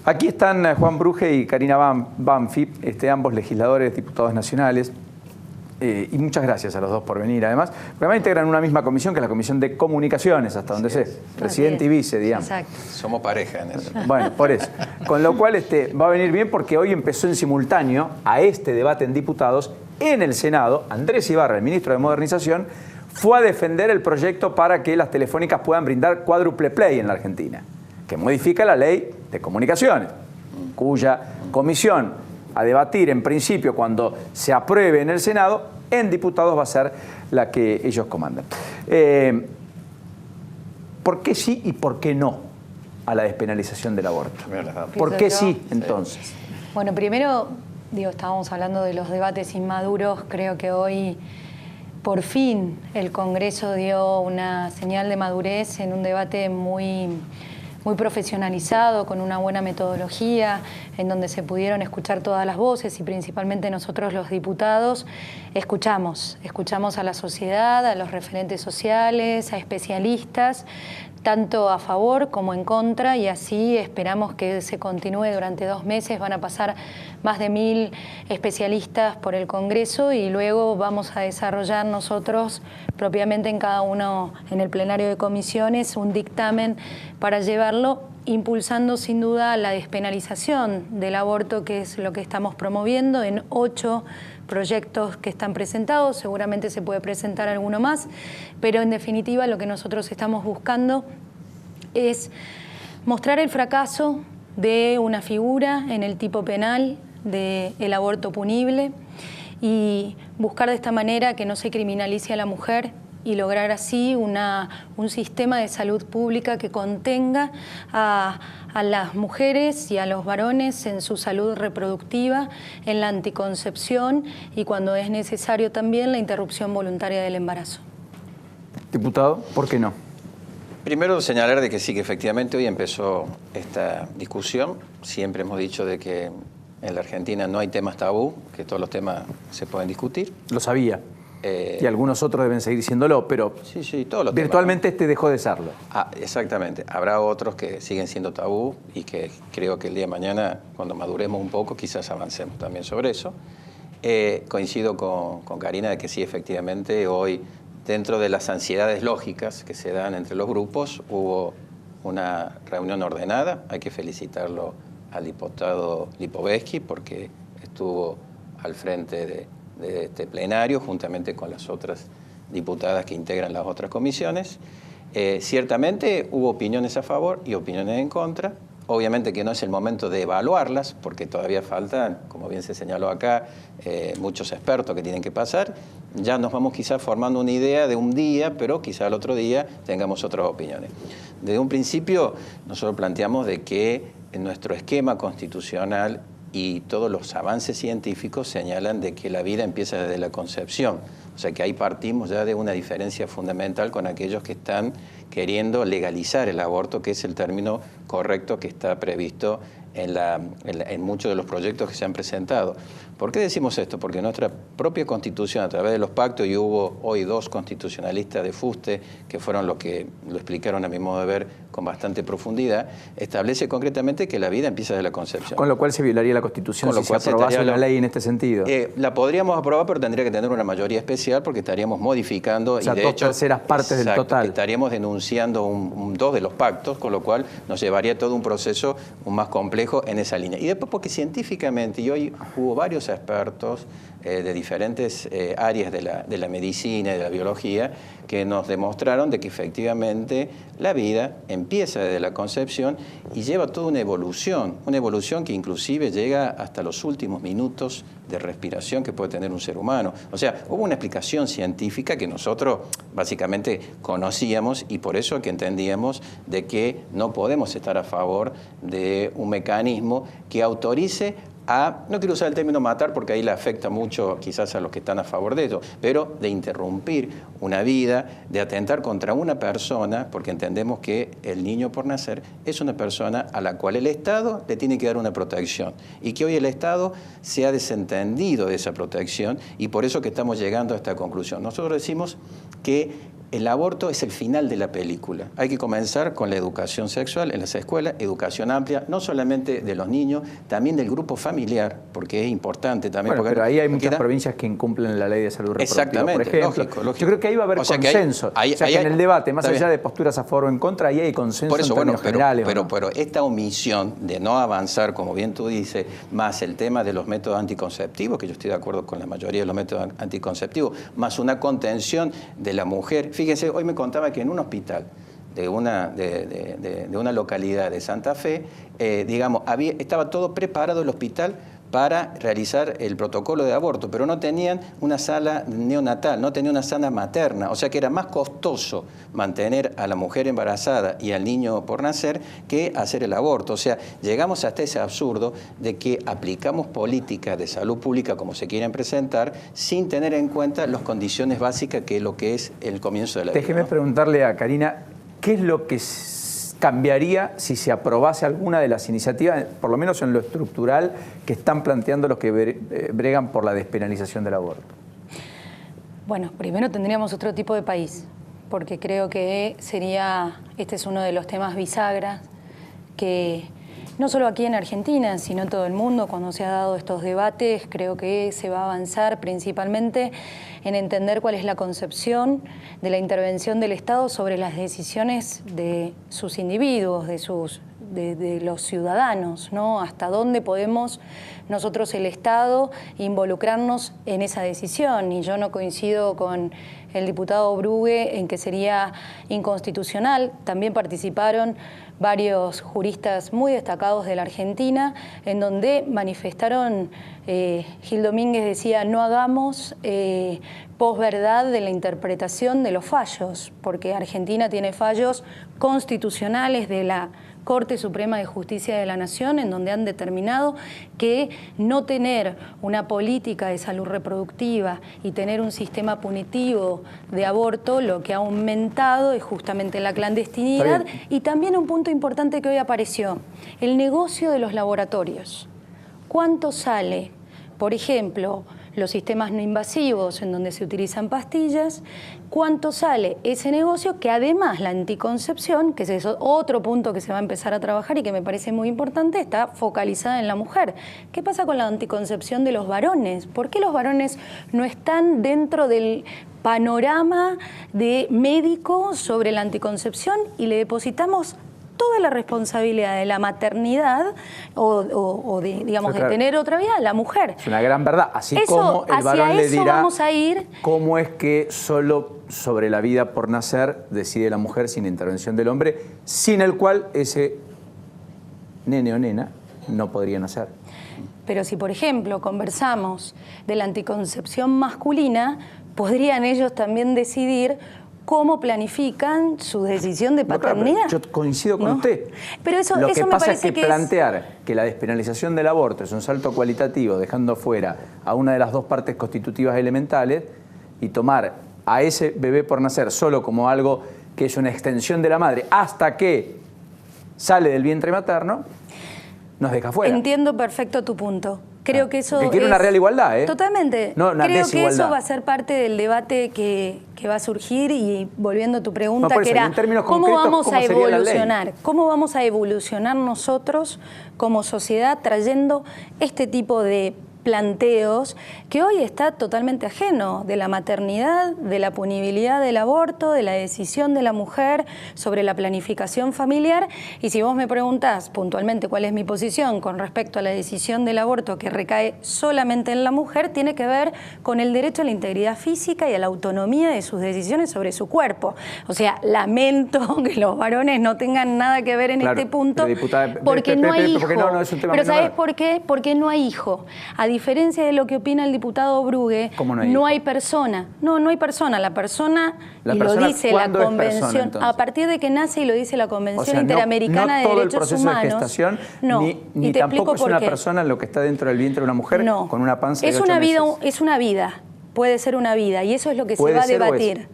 Aquí están Juan Bruje y Karina Banfi, ambos legisladores, diputados nacionales. Y muchas gracias a los dos por venir, además. Porque además integran una misma comisión, que es la Comisión de Comunicaciones, hasta donde sé. Presidente y vice, digamos. Exacto. Somos pareja en eso. Bueno, por eso. Con lo cual va a venir bien porque hoy empezó en simultáneo a este debate en diputados en el Senado. Andrés Ibarra, el ministro de Modernización, fue a defender el proyecto para que las telefónicas puedan brindar cuádruple play en la Argentina, que modifica la ley de comunicaciones, cuya comisión a debatir en principio cuando se apruebe en el Senado, en diputados va a ser la que ellos comandan. ¿Por qué sí y por qué no a la despenalización del aborto? ¿Por qué sí, entonces? Bueno, primero, estábamos hablando de los debates inmaduros. Creo que hoy, por fin, el Congreso dio una señal de madurez en un debate muy profesionalizado, con una buena metodología, en donde se pudieron escuchar todas las voces y principalmente nosotros los diputados escuchamos a la sociedad, a los referentes sociales, a especialistas, tanto a favor como en contra, y así esperamos que se continúe durante 2 meses. Van a pasar más de 1000 especialistas por el Congreso y luego vamos a desarrollar nosotros propiamente en cada uno, en el plenario de comisiones, un dictamen para llevarlo, impulsando sin duda la despenalización del aborto, que es lo que estamos promoviendo en 8 proyectos que están presentados. Seguramente se puede presentar alguno más, pero en definitiva lo que nosotros estamos buscando es mostrar el fracaso de una figura en el tipo penal del aborto punible y buscar de esta manera que no se criminalice a la mujer y lograr así un sistema de salud pública que contenga a las mujeres y a los varones en su salud reproductiva, en la anticoncepción y, cuando es necesario, también la interrupción voluntaria del embarazo. Diputado, ¿por qué no? Primero señalar de que sí, que efectivamente hoy empezó esta discusión. Siempre hemos dicho de que en la Argentina no hay temas tabú, que todos los temas se pueden discutir. Lo sabía. Y algunos otros deben seguir siéndolo, pero sí, todos los virtualmente temas, ¿no? Este dejó de serlo. Exactamente. Habrá otros que siguen siendo tabú y que creo que el día de mañana, cuando maduremos un poco, quizás avancemos también sobre eso. Coincido con Karina de que sí, efectivamente, hoy, dentro de las ansiedades lógicas que se dan entre los grupos, hubo una reunión ordenada. Hay que felicitarlo al diputado Lipovetsky porque estuvo al frente de este plenario, juntamente con las otras diputadas que integran las otras comisiones. Ciertamente hubo opiniones a favor y opiniones en contra. Obviamente que no es el momento de evaluarlas, porque todavía faltan, como bien se señaló acá, muchos expertos que tienen que pasar. Ya nos vamos quizás formando una idea de un día, pero quizás al otro día tengamos otras opiniones. Desde un principio nosotros planteamos de que en nuestro esquema constitucional y todos los avances científicos señalan de que la vida empieza desde la concepción. O sea que ahí partimos ya de una diferencia fundamental con aquellos que están queriendo legalizar el aborto, que es el término correcto que está previsto en muchos de los proyectos que se han presentado. ¿Por qué decimos esto? Porque nuestra propia Constitución, a través de los pactos, y hubo hoy 2 constitucionalistas de fuste, que fueron los que lo explicaron a mi modo de ver con bastante profundidad, establece concretamente que la vida empieza desde la concepción. Con lo cual se violaría la Constitución si se aprobase una ley en este sentido. La podríamos aprobar, pero tendría que tener una mayoría especial porque estaríamos modificando. O sea, y de hecho, 2/3 partes del total. Estaríamos denunciando un 2 de los pactos, con lo cual nos llevaría todo un proceso más complejo en esa línea. Y después porque científicamente, y hoy hubo varios expertos de diferentes áreas de la medicina y de la biología que nos demostraron de que efectivamente la vida empieza desde la concepción y lleva toda una evolución que inclusive llega hasta los últimos minutos de respiración que puede tener un ser humano. O sea, hubo una explicación científica que nosotros básicamente conocíamos y por eso que entendíamos de que no podemos estar a favor de un mecanismo que autorice no quiero usar el término matar porque ahí le afecta mucho quizás a los que están a favor de ello, pero de interrumpir una vida, de atentar contra una persona, porque entendemos que el niño por nacer es una persona a la cual el Estado le tiene que dar una protección y que hoy el Estado se ha desentendido de esa protección y por eso que estamos llegando a esta conclusión. Nosotros decimos que el aborto es el final de la película. Hay que comenzar con la educación sexual en las escuelas, educación amplia, no solamente de los niños, también del grupo familiar, porque es importante también. Bueno, porque pero ahí hay muchas provincias que incumplen la ley de salud reproductiva, exactamente, por ejemplo. lógico. Yo creo que ahí va a haber consenso. En el debate, más allá de posturas a favor o en contra, ahí hay consenso por eso, en términos generales. Pero esta omisión de no avanzar, como bien tú dices, más el tema de los métodos anticonceptivos, que yo estoy de acuerdo con la mayoría de los métodos anticonceptivos, más una contención de la mujer. Fíjense, hoy me contaba que en un hospital de una localidad de Santa Fe, digamos, estaba todo preparado el hospital para realizar el protocolo de aborto, pero no tenían una sala neonatal, no tenían una sala materna, o sea que era más costoso mantener a la mujer embarazada y al niño por nacer que hacer el aborto. O sea, llegamos hasta ese absurdo de que aplicamos políticas de salud pública como se quieren presentar sin tener en cuenta las condiciones básicas que es lo que es el comienzo de la vida. Déjeme preguntarle a Karina, ¿qué es lo que cambiaría si se aprobase alguna de las iniciativas, por lo menos en lo estructural, que están planteando los que bregan por la despenalización del aborto? Bueno, primero tendríamos otro tipo de país, porque creo que este es uno de los temas bisagras que no solo aquí en Argentina, sino en todo el mundo, cuando se han dado estos debates, creo que se va a avanzar principalmente en entender cuál es la concepción de la intervención del Estado sobre las decisiones de sus individuos, de los ciudadanos, ¿no? Hasta dónde podemos nosotros, el Estado, involucrarnos en esa decisión. Y yo no coincido con el diputado Brugge en que sería inconstitucional. También participaron varios juristas muy destacados de la Argentina, en donde manifestaron, Gil Domínguez decía, no hagamos posverdad de la interpretación de los fallos, porque Argentina tiene fallos constitucionales de la Corte Suprema de Justicia de la Nación, en donde han determinado que no tener una política de salud reproductiva y tener un sistema punitivo de aborto, lo que ha aumentado es justamente la clandestinidad. Y también un punto importante que hoy apareció, el negocio de los laboratorios. ¿Cuánto sale, por ejemplo, los sistemas no invasivos en donde se utilizan pastillas? ¿Cuánto sale ese negocio? Que además la anticoncepción, que es otro punto que se va a empezar a trabajar y que me parece muy importante, está focalizada en la mujer. ¿Qué pasa con la anticoncepción de los varones? ¿Por qué los varones no están dentro del panorama de médico sobre la anticoncepción y le depositamos toda la responsabilidad de la maternidad o de, digamos, sí, claro, de tener otra vida a la mujer? Es una gran verdad. Así como el varón le dirá vamos a ir. ¿Cómo es que solo sobre la vida por nacer decide la mujer sin intervención del hombre, sin el cual ese nene o nena no podría nacer? Pero si, por ejemplo, conversamos de la anticoncepción masculina, podrían ellos también decidir cómo planifican su decisión de paternidad. No, claro, yo coincido con usted. Pero eso Lo que me pasa parece es que plantear que la despenalización del aborto es un salto cualitativo, dejando fuera a una de las dos partes constitutivas elementales, y tomar a ese bebé por nacer solo como algo que es una extensión de la madre hasta que sale del vientre materno, nos deja fuera. Entiendo perfecto tu punto. Creo que eso quiere una real igualdad, ¿eh? Totalmente. No, una creo desigualdad. Que eso va a ser parte del debate que va a surgir. Y volviendo a tu pregunta, no, que era ¿cómo vamos a evolucionar? ¿Cómo vamos a evolucionar nosotros como sociedad trayendo este tipo de planteos que hoy está totalmente ajeno de la maternidad, de la punibilidad del aborto, de la decisión de la mujer sobre la planificación familiar? Y si vos me preguntás puntualmente cuál es mi posición con respecto a la decisión del aborto que recae solamente en la mujer, tiene que ver con el derecho a la integridad física y a la autonomía de sus decisiones sobre su cuerpo. O sea, lamento que los varones no tengan nada que ver en este punto, porque no hay hijo. Pero ¿sabés por qué? Porque no hay hijo. A diferencia de lo que opina el diputado Brugge, no hay persona. No hay persona. La persona, y lo dice la Convención, a partir de que nace, y lo dice la Convención Interamericana de Derechos Humanos. De gestación, ni tampoco es una persona lo que está dentro del vientre de una mujer con una panza de 8 meses. Es una vida, puede ser una vida, y eso es lo que se va a debatir.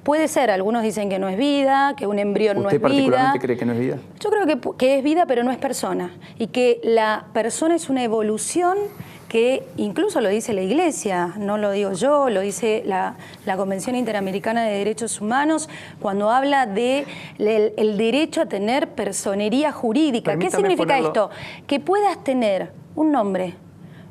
Puede ser, algunos dicen que no es vida, que un embrión no es vida. ¿Usted particularmente cree que no es vida? Yo creo que es vida, pero no es persona. Y que la persona es una evolución que incluso lo dice la Iglesia, no lo digo yo, lo dice la Convención Interamericana de Derechos Humanos, cuando habla de el derecho a tener personería jurídica. ¿Qué significa esto? Que puedas tener un nombre,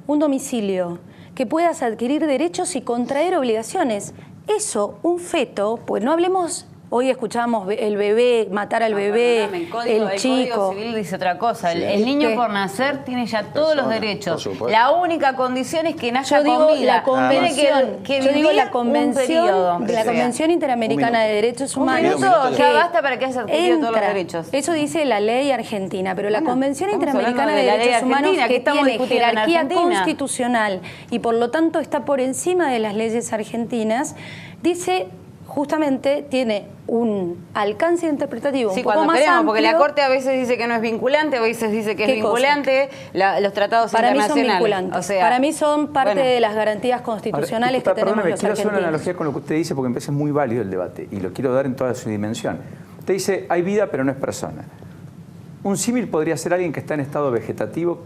un domicilio, que puedas adquirir derechos y contraer obligaciones. Eso, un feto, pues no hablemos... Hoy escuchamos el bebé, matar al bebé, el chico. El Código Civil dice otra cosa. El niño por nacer tiene ya todos los derechos. La única condición es que nazca con vida. La convención, yo digo la Convención Interamericana de Derechos Humanos. Un minuto ya basta para que haya adquirido todos los derechos. Eso dice la ley argentina, pero la Convención Interamericana de Derechos Humanos, que tiene jerarquía constitucional y por lo tanto está por encima de las leyes argentinas, dice... justamente tiene un alcance interpretativo un poco más amplio. Porque la Corte a veces dice que no es vinculante, a veces dice que es vinculante, los tratados internacionales. Para mí son vinculantes. O sea, para mí son parte de las garantías constitucionales que tenemos los argentinos. Quiero hacer una analogía con lo que usted dice porque me parece muy válido el debate y lo quiero dar en toda su dimensión. Usted dice, hay vida pero no es persona. Un símil podría ser alguien que está en estado vegetativo,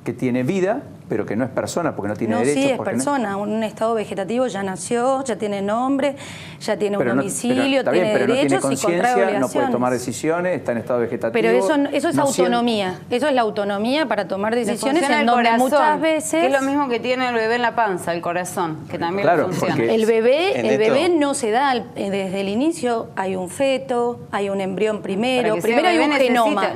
que tiene vida, pero que no es persona porque no tiene derechos. Sí, es persona. Un estado vegetativo ya nació, ya tiene nombre, ya tiene un domicilio, tiene derechos y contrae obligaciones. No puede tomar decisiones, está en estado vegetativo. Pero eso es autonomía. Eso es la autonomía para tomar decisiones en donde muchas veces... Que es lo mismo que tiene el bebé en la panza, el corazón, que también funciona. El bebé no se da desde el inicio. Hay un feto, hay un embrión primero. Primero hay un genoma.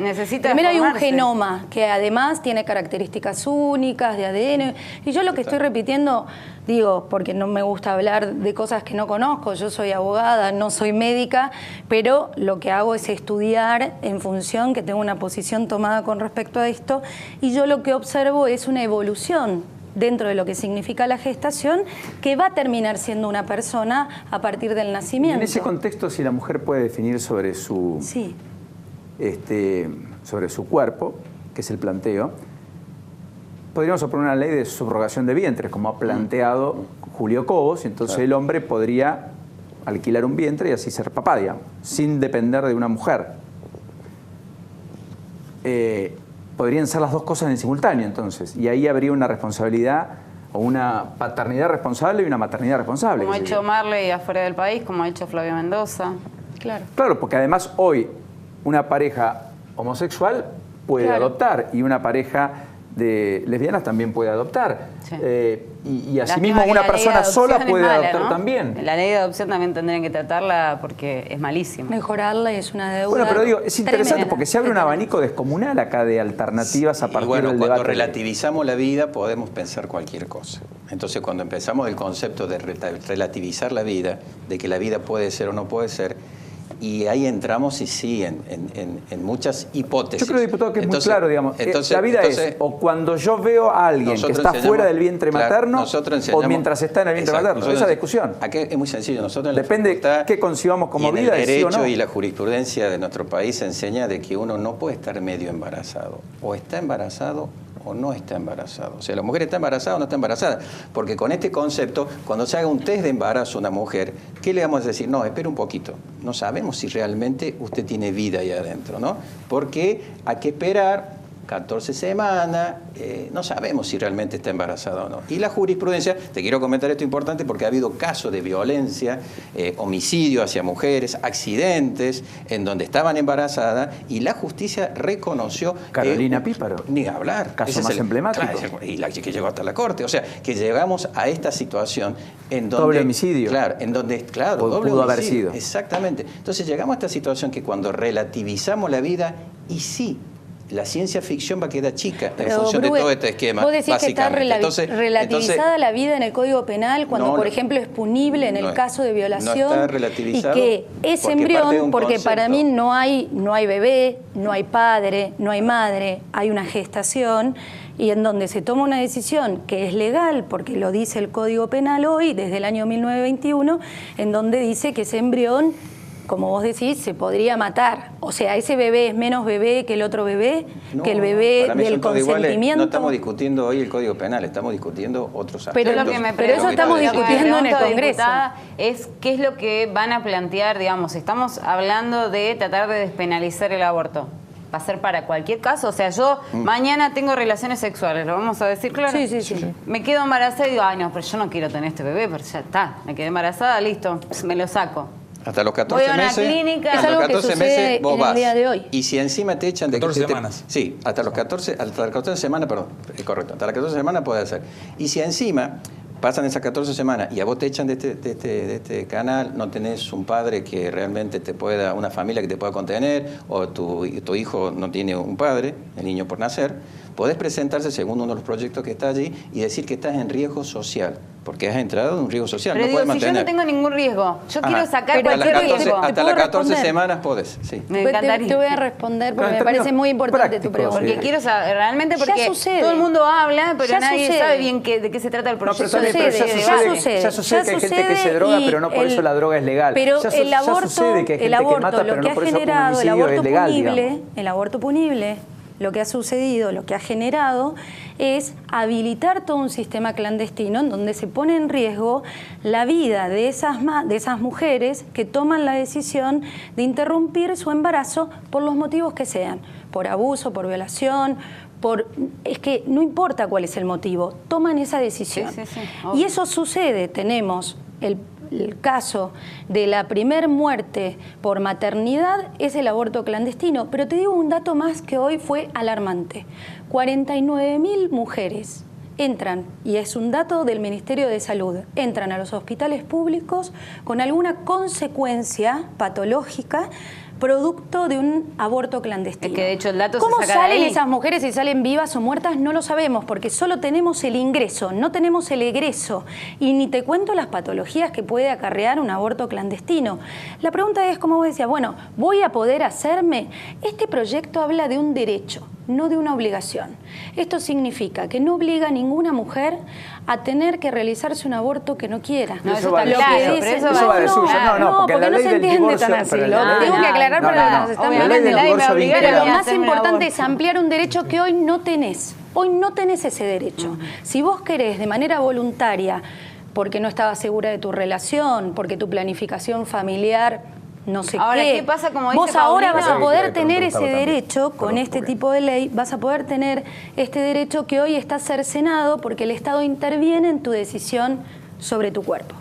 Primero hay un genoma que además tiene características únicas de ADN. Y yo lo que estoy repitiendo, digo, porque no me gusta hablar de cosas que no conozco, yo soy abogada, no soy médica, pero lo que hago es estudiar en función que tengo una posición tomada con respecto a esto, y yo lo que observo es una evolución dentro de lo que significa la gestación, que va a terminar siendo una persona a partir del nacimiento. En ese contexto, si la mujer puede definir sobre su, sobre su cuerpo, que es el planteo, podríamos proponer una ley de subrogación de vientres, como ha planteado Julio Cobos, y entonces el hombre podría alquilar un vientre y así ser papá, digamos, sin depender de una mujer. Podrían ser las dos cosas en simultáneo, entonces, y ahí habría una responsabilidad, o una paternidad responsable y una maternidad responsable. Como ha hecho Marley afuera del país, como ha hecho Flavio Mendoza. Claro, porque además hoy una pareja homosexual puede adoptar y una pareja de lesbianas también puede adoptar. Y asimismo una persona sola puede adoptar también. La ley de adopción también tendrían que tratarla porque es malísima. Mejorarla es una deuda. Bueno, pero digo, es interesante porque se abre un abanico descomunal acá de alternativas a partir del debate. Cuando relativizamos la vida podemos pensar cualquier cosa. Entonces cuando empezamos el concepto de relativizar la vida, de que la vida puede ser o no puede ser, y ahí entramos y sí, en muchas hipótesis. Yo creo, diputado, que es muy claro, digamos. La vida es o cuando yo veo a alguien que está fuera del vientre materno o mientras está en el vientre materno. Esa discusión. Aquí es muy sencillo. Nosotros depende de qué concibamos como vida. El derecho y la jurisprudencia de nuestro país enseña de que uno no puede estar medio embarazado. O está embarazado o no está embarazado. O sea, la mujer está embarazada o no está embarazada. Porque con este concepto, cuando se haga un test de embarazo a una mujer, ¿qué le vamos a decir? No, espera un poquito. No sabemos si realmente usted tiene vida ahí adentro, ¿no? Porque hay que esperar 14 semanas, no sabemos si realmente está embarazada o no. Y la jurisprudencia, te quiero comentar esto importante porque ha habido casos de violencia, homicidio hacia mujeres, accidentes en donde estaban embarazadas y la justicia reconoció... Carolina Píparo. Ni hablar. Caso más emblemático. Claro, y la que llegó hasta la corte. O sea, que llegamos a esta situación en donde... Doble homicidio. Claro, en donde... Claro, doble homicidio. Haber sido. Exactamente. Entonces llegamos a esta situación que cuando relativizamos la vida, y sí, la ciencia ficción va a quedar chica en función de todo este esquema. Vos decís que está relativizada la vida en el Código Penal cuando, por ejemplo, es punible en el caso de violación. No está relativizado. Y que ese embrión, porque para mí no hay bebé, no hay padre, no hay madre, hay una gestación, y en donde se toma una decisión que es legal, porque lo dice el Código Penal hoy, desde el año 1921, en donde dice que ese embrión, como vos decís, se podría matar. O sea, ese bebé es menos bebé que el otro bebé, que el bebé del consentimiento. No estamos discutiendo hoy el Código Penal, estamos discutiendo otros aspectos. Pero eso estamos discutiendo en el Congreso. Es qué es lo que van a plantear, digamos, estamos hablando de tratar de despenalizar el aborto. ¿Va a ser para cualquier caso? O sea, yo mañana tengo relaciones sexuales, ¿lo vamos a decir claro? Sí. Me quedo embarazada y digo, ay no, pero yo no quiero tener este bebé, pero ya está, me quedé embarazada, listo, me lo saco. Hasta los 14 Voy a una meses. clínica. Es algo que sucede vos en vas. el día de hoy. Y si encima te echan de 14 semanas. Sí, hasta las 14 semanas, perdón, correcto. Hasta las 14 semanas puede hacer. Y si encima pasan esas 14 semanas y a vos te echan de este canal, no tenés un padre que realmente te pueda, una familia que te pueda contener, o tu hijo no tiene un padre, el niño por nacer, podés presentarse según uno de los proyectos que está allí y decir que estás en riesgo social, porque has entrado en un riesgo social. Pero no digo, puedes si mantener. yo no tengo ningún riesgo, yo quiero sacar pero cualquier riesgo. Hasta puedo las 14 responder. semanas podés, sí. Me encantaría. Te voy a responder porque Claro, me parece términos muy importante tu prácticos, pregunta. Porque quiero saber, realmente Ya porque sucede. todo el mundo habla, pero Ya nadie sucede. sabe bien de qué se trata el No, pero proyecto. también, pero ya sucede que hay gente que se droga, pero no por eso la droga es legal. Pero Ya el aborto, sucede que hay gente que mata, pero lo que no ha por eso un generado, el homicidio aborto es legal, punible, digamos. el aborto punible, lo que ha sucedido, lo que ha generado es habilitar todo un sistema clandestino en donde se pone en riesgo la vida de esas mujeres que toman la decisión de interrumpir su embarazo por los motivos que sean, por abuso, por violación, es que no importa cuál es el motivo, toman esa decisión. Sí. Y eso sucede, tenemos el caso de la primer muerte por maternidad es el aborto clandestino, pero te digo un dato más que hoy fue alarmante. 49.000 mujeres entran, y es un dato del Ministerio de Salud, entran a los hospitales públicos con alguna consecuencia patológica producto de un aborto clandestino. Es que de hecho el dato ¿Cómo se saca de salen ahí? esas mujeres, si salen vivas o muertas? No lo sabemos, porque solo tenemos el ingreso, no tenemos el egreso. Y ni te cuento las patologías que puede acarrear un aborto clandestino. La pregunta es, como vos decías, bueno, ¿voy a poder hacerme? Este proyecto habla de un derecho, no de una obligación. Esto significa que no obliga a ninguna mujer a tener que realizarse un aborto que no quiera. No, eso va está de claro, suyo. pero Eso va de suyo. No, porque la no ley se del entiende divorcio... tan así. pero Lo la ley- tengo que aclarar no, para no, los no. que están La ley hablando. del nadie me divorcio obliga Pero vincula... lo más hacerme un importante aborto. es ampliar un derecho que hoy no tenés. Hoy no tenés ese derecho. Si vos querés de manera voluntaria, porque no estabas segura de tu relación, porque tu planificación familiar, no sé Ahora, qué. ¿qué pasa, como dice vos ahora Paulina? vas a poder Sí, tener pero ese también. derecho con Perdón, este porque- tipo de ley, vas a poder tener este derecho que hoy está cercenado porque el Estado interviene en tu decisión sobre tu cuerpo.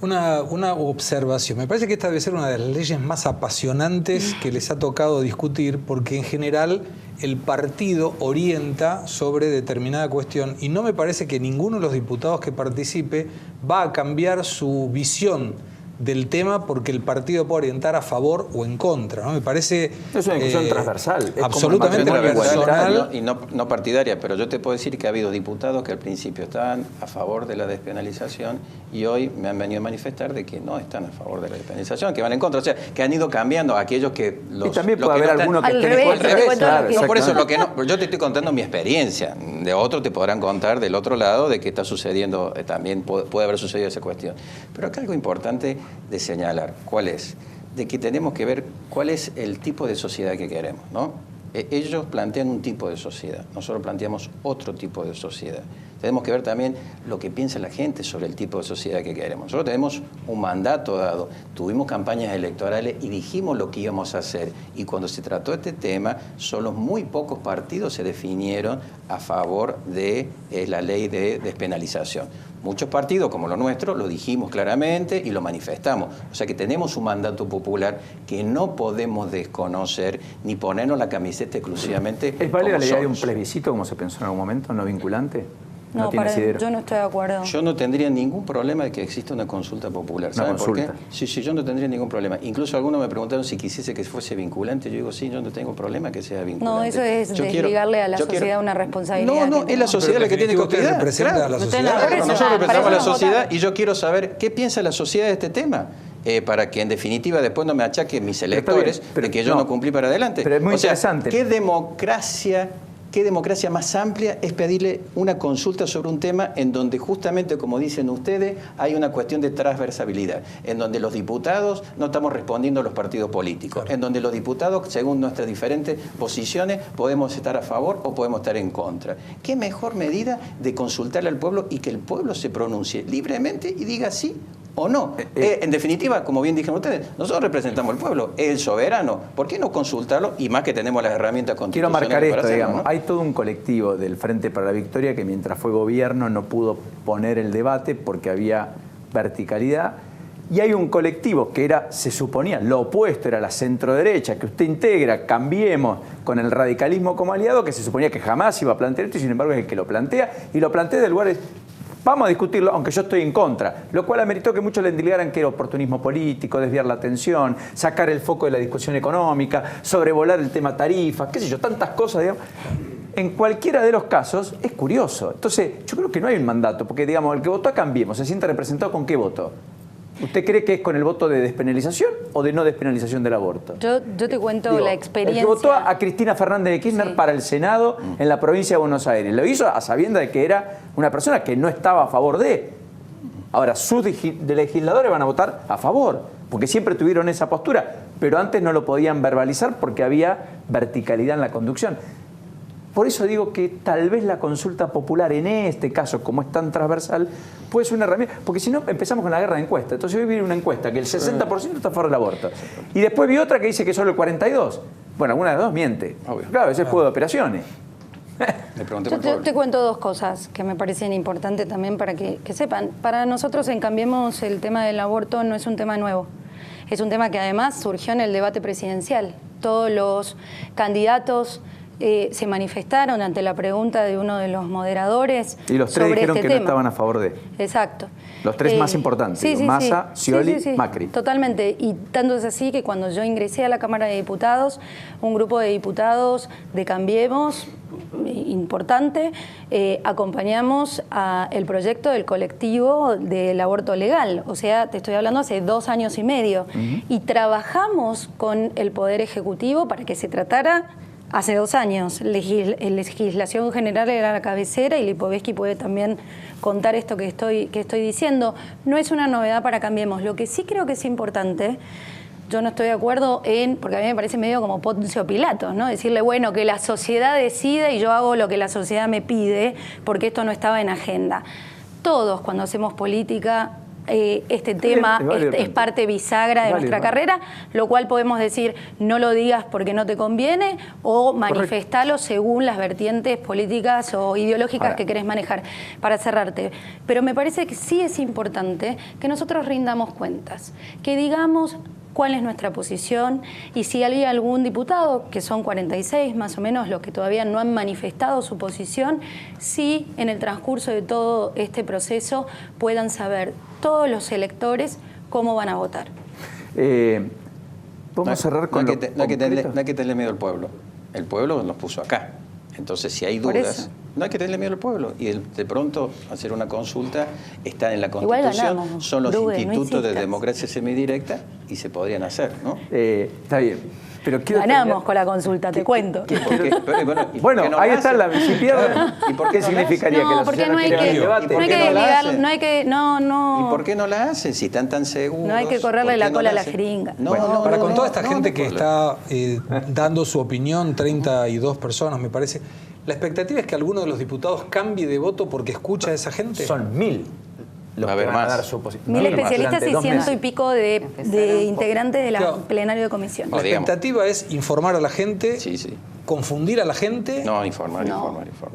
Una observación. Me parece que esta debe ser una de las leyes más apasionantes que les ha tocado discutir, porque en general el partido orienta sobre determinada cuestión y no me parece que ninguno de los diputados que participe va a cambiar su visión del tema porque el partido puede orientar a favor o en contra, ¿no? Me parece... Es una discusión transversal. Es como absolutamente el matrimonio personal. igualitario y no partidaria, pero yo te puedo decir que ha habido diputados que al principio estaban a favor de la despenalización y hoy me han venido a manifestar de que no están a favor de la despenalización, que van en contra, o sea, que han ido cambiando aquellos que los... Y también los puede que haber no están- alguno que Al esté en revés, contra. te cuento Claro, lo que- No, por eso exactamente. yo te estoy contando mi experiencia. De otros te podrán contar del otro lado de que está sucediendo, también puede haber sucedido esa cuestión. Pero acá algo importante de señalar, ¿cuál es? De que tenemos que ver cuál es el tipo de sociedad que queremos, ¿no? Ellos plantean un tipo de sociedad, nosotros planteamos otro tipo de sociedad. Tenemos que ver también lo que piensa la gente sobre el tipo de sociedad que queremos. Nosotros tenemos un mandato dado, tuvimos campañas electorales y dijimos lo que íbamos a hacer. Y cuando se trató este tema, solo muy pocos partidos se definieron a favor de la ley de despenalización. Muchos partidos, como lo nuestro, lo dijimos claramente y lo manifestamos. O sea que tenemos un mandato popular que no podemos desconocer ni ponernos la camiseta exclusivamente. ¿Es válida como la idea de un somos. plebiscito, como se pensó en algún momento, no vinculante? No, tiene asidero. yo no estoy de acuerdo. Yo no tendría ningún problema de que exista una consulta popular. Una ¿Saben por qué? consulta. Sí, yo no tendría ningún problema. Incluso algunos me preguntaron si quisiese que fuese vinculante. Yo digo, sí, yo no tengo problema que sea vinculante. No, eso es Yo desligarle a la yo sociedad una responsabilidad. No, es la sociedad la que tiene que usted opinar. representa a la Usted sociedad. no Claro, representa. nosotros representamos a la Para eso nos sociedad votaron. y yo quiero saber qué piensa la sociedad de este tema. Para que en definitiva después no me achaquen mis electores pero de que yo no cumplí para adelante. Pero es muy O sea, interesante. ¿Qué democracia más amplia es pedirle una consulta sobre un tema en donde justamente, como dicen ustedes, hay una cuestión de transversabilidad, en donde los diputados no estamos respondiendo a los partidos políticos, Claro. en donde los diputados, según nuestras diferentes posiciones, podemos estar a favor o podemos estar en contra? ¿Qué mejor medida de consultarle al pueblo y que el pueblo se pronuncie libremente y diga sí o no. En definitiva, como bien dijeron ustedes, nosotros representamos al pueblo, es el soberano. ¿Por qué no consultarlo? Y más que tenemos las herramientas constitucionales. Quiero marcar esto, para hacerlo, digamos. ¿no? Hay todo un colectivo del Frente para la Victoria que mientras fue gobierno no pudo poner el debate porque había verticalidad. Y hay un colectivo que era, se suponía, lo opuesto, era la centroderecha, que usted integra, Cambiemos, con el radicalismo como aliado, que se suponía que jamás iba a plantear esto y sin embargo es el que lo plantea. Y lo plantea del lugar de, vamos a discutirlo, aunque yo estoy en contra. Lo cual ameritó que muchos le indicaran que era oportunismo político, desviar la atención, sacar el foco de la discusión económica, sobrevolar el tema tarifas, qué sé yo, tantas cosas, digamos. En cualquiera de los casos es curioso. Entonces, yo creo que no hay un mandato, porque digamos, el que votó a Cambiemos, ¿se siente representado con qué voto? ¿Usted cree que es con el voto de despenalización o de no despenalización del aborto? Yo te cuento la experiencia. El que votó a Cristina Fernández de Kirchner para el Senado en la provincia de Buenos Aires, lo hizo a sabiendas de que era una persona que no estaba a favor de. Ahora, sus legisladores van a votar a favor, porque siempre tuvieron esa postura, pero antes no lo podían verbalizar porque había verticalidad en la conducción. Por eso digo que tal vez la consulta popular en este caso, como es tan transversal, puede ser una herramienta, porque si no empezamos con la guerra de encuestas. Entonces hoy vi una encuesta que el 60% está a favor del aborto. Y después vi otra que dice que solo el 42%. Bueno, alguna de las dos miente. Obvio. Claro, ese es juego de operaciones. Yo te cuento dos cosas que me parecen importantes también para que sepan. Para nosotros en Cambiemos el tema del aborto no es un tema nuevo. Es un tema que además surgió en el debate presidencial. Todos los candidatos se manifestaron ante la pregunta de uno de los moderadores. Y los tres dijeron que no estaban a favor de. Exacto. Los tres más importantes, Massa, Scioli, Macri. Totalmente. Y tanto es así que cuando yo ingresé a la Cámara de Diputados, un grupo de diputados de Cambiemos, importante, acompañamos el proyecto del colectivo del aborto legal. O sea, te estoy hablando hace 2 años y medio. Y trabajamos con el Poder Ejecutivo para que se tratara. Hace 2 años, legislación general era la cabecera y Lipovetsky puede también contar esto que estoy diciendo. No es una novedad para Cambiemos. Lo que sí creo que es importante, yo no estoy de acuerdo porque a mí me parece medio como Poncio Pilatos, ¿no? Decirle, bueno, que la sociedad decide y yo hago lo que la sociedad me pide porque esto no estaba en agenda. Todos cuando hacemos política... este tema es parte bisagra de nuestra carrera, lo cual podemos decir no lo digas porque no te conviene o manifestalo según las vertientes políticas o ideológicas que querés manejar. Para cerrarte, pero me parece que sí es importante que nosotros rindamos cuentas, que digamos cuál es nuestra posición y si hay algún diputado, que son 46 más o menos los que todavía no han manifestado su posición, si en el transcurso de todo este proceso puedan saber todos los electores cómo van a votar. Vamos a cerrar con no hay que tenerle miedo al pueblo. El pueblo nos puso acá. Entonces, si hay dudas, no hay que tenerle miedo al pueblo. Y de pronto, hacer una consulta está en la Constitución, ganamos, son los institutos de democracia semidirecta y se podrían hacer, ¿no? Está bien. Pero ganamos con la consulta, te cuento. Bueno, ahí está la si pierden. ¿Y por qué significaría que la sociedad no quiere el debate? No hay que desligar, no hay que, no. ¿Y por qué no la hacen si están tan seguros? No hay que correrle la cola a la jeringa. Para con toda esta gente que está dando su opinión, 32 personas me parece, ¿la expectativa es que alguno de los diputados cambie de voto porque escucha a esa gente? Son 1000. Los que van a dar su posición. 1000 especialistas y 100 y pico de integrantes del plenario de comisión. La expectativa es informar a la gente, confundir a la gente. No, informar.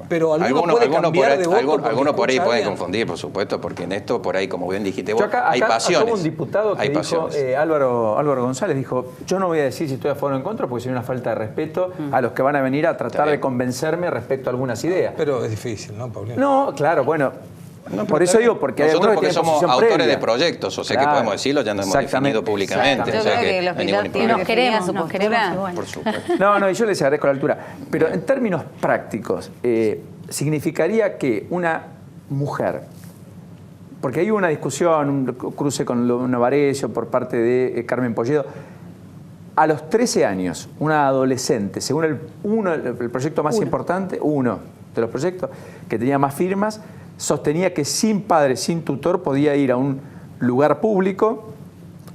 Pero alguno puede cambiar de voto. Alguno por ahí puede confundir, por supuesto, porque en esto, por ahí, como bien dijiste vos, hay pasiones. Hubo un diputado que dijo, Álvaro González dijo, yo no voy a decir si estoy a favor o en contra porque sería una falta de respeto a los que van a venir a tratar de convencerme respecto a algunas ideas. Pero es difícil, ¿no, Paulino? No, claro, bueno... No, por eso digo, porque nosotros porque somos autores previa. De proyectos, o sea que podemos decirlo, ya nos hemos definido públicamente. Yo creo que los pilotos nos queremos igual. Por supuesto. No, y yo les agradezco la altura. Pero en términos prácticos, significaría que una mujer, porque hay una discusión, un cruce con Novarecio por parte de Carmen Polledo, a los 13 años, una adolescente, según el proyecto más importante, uno de los proyectos que tenía más firmas, sostenía que sin padre, sin tutor, podía ir a un lugar público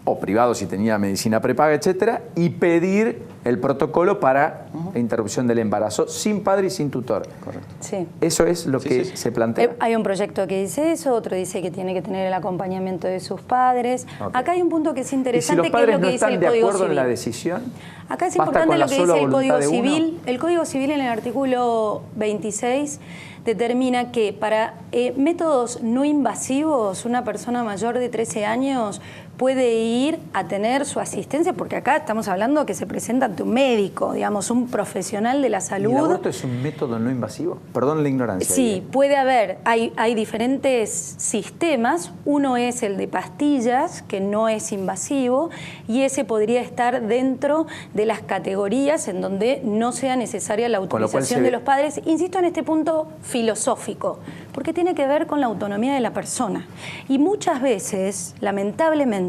o privado si tenía medicina prepaga, etcétera, y pedir el protocolo para interrupción del embarazo, sin padre y sin tutor. Correcto. Sí. Eso es lo que se plantea. Hay un proyecto que dice eso, otro dice que tiene que tener el acompañamiento de sus padres. Okay. Acá hay un punto que es ¿Y si interesante, los padres que es lo no que dice están el de Código acuerdo Civil? en la decisión? Acá es ¿Basta importante con lo la que sola dice el voluntad Código de uno? Civil. El Código Civil en el artículo 26 determina que para métodos no invasivos, una persona mayor de 13 años puede ir a tener su asistencia, porque acá estamos hablando que se presenta ante un médico, digamos, un profesional de la salud. ¿Y el aborto es un método no invasivo? Perdón la ignorancia. Sí, puede haber, hay diferentes sistemas. Uno es el de pastillas, que no es invasivo, y ese podría estar dentro de las categorías en donde no sea necesaria la autorización de los padres. Insisto en este punto filosófico, porque tiene que ver con la autonomía de la persona. Y muchas veces, lamentablemente,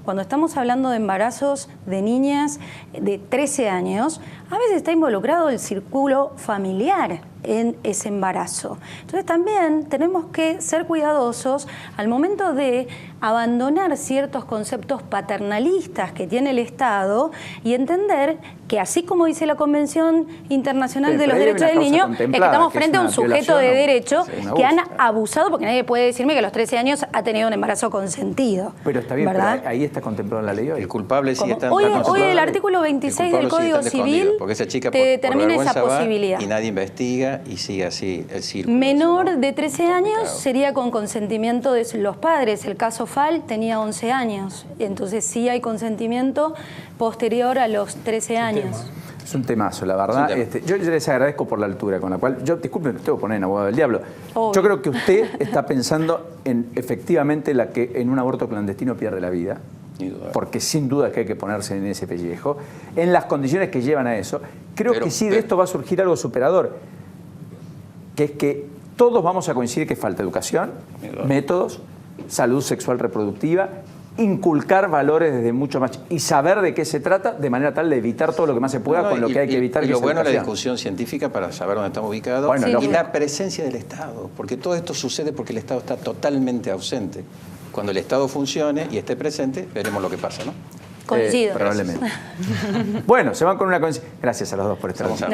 cuando estamos hablando de embarazos de niñas de 13 años, a veces está involucrado el círculo familiar en ese embarazo. Entonces también tenemos que ser cuidadosos al momento de abandonar ciertos conceptos paternalistas que tiene el Estado y entender que, así como dice la Convención Internacional de los Derechos del Niño, es que estamos frente a un sujeto de derecho que han abusado, porque nadie puede decirme que a los 13 años ha tenido un embarazo consentido. Pero está bien, ¿verdad? pero ahí está contemplado en la ley hoy. El culpable sigue estando Hoy el artículo 26 del Código Civil porque esa chica te determina esa posibilidad. Y nadie investiga y sigue así el círculo. Menor de 13 años sería con consentimiento de los padres. El caso Fall tenía 11 años. Entonces sí hay consentimiento posterior a los 13 años. Es un temazo, la verdad. Yo les agradezco por la altura con la cual... Disculpen, me tengo que poner en abogado del diablo. Obvio. Yo creo que usted está pensando en efectivamente la que en un aborto clandestino pierde la vida. Porque sin duda que hay que ponerse en ese pellejo. En las condiciones que llevan a eso. Creo que sí de esto va a surgir algo superador. Que es que todos vamos a coincidir que falta educación, métodos, salud sexual reproductiva, inculcar valores desde mucho más y saber de qué se trata de manera tal de evitar todo lo que más se pueda con lo que hay que evitar. Y lo bueno es la educación. discusión científica para saber dónde estamos ubicados y la presencia del Estado, porque todo esto sucede porque el Estado está totalmente ausente. Cuando el Estado funcione y esté presente, veremos lo que pasa, ¿no? Coincido. Probablemente. Bueno, se van con una coincidencia. Gracias a los dos por estar aquí.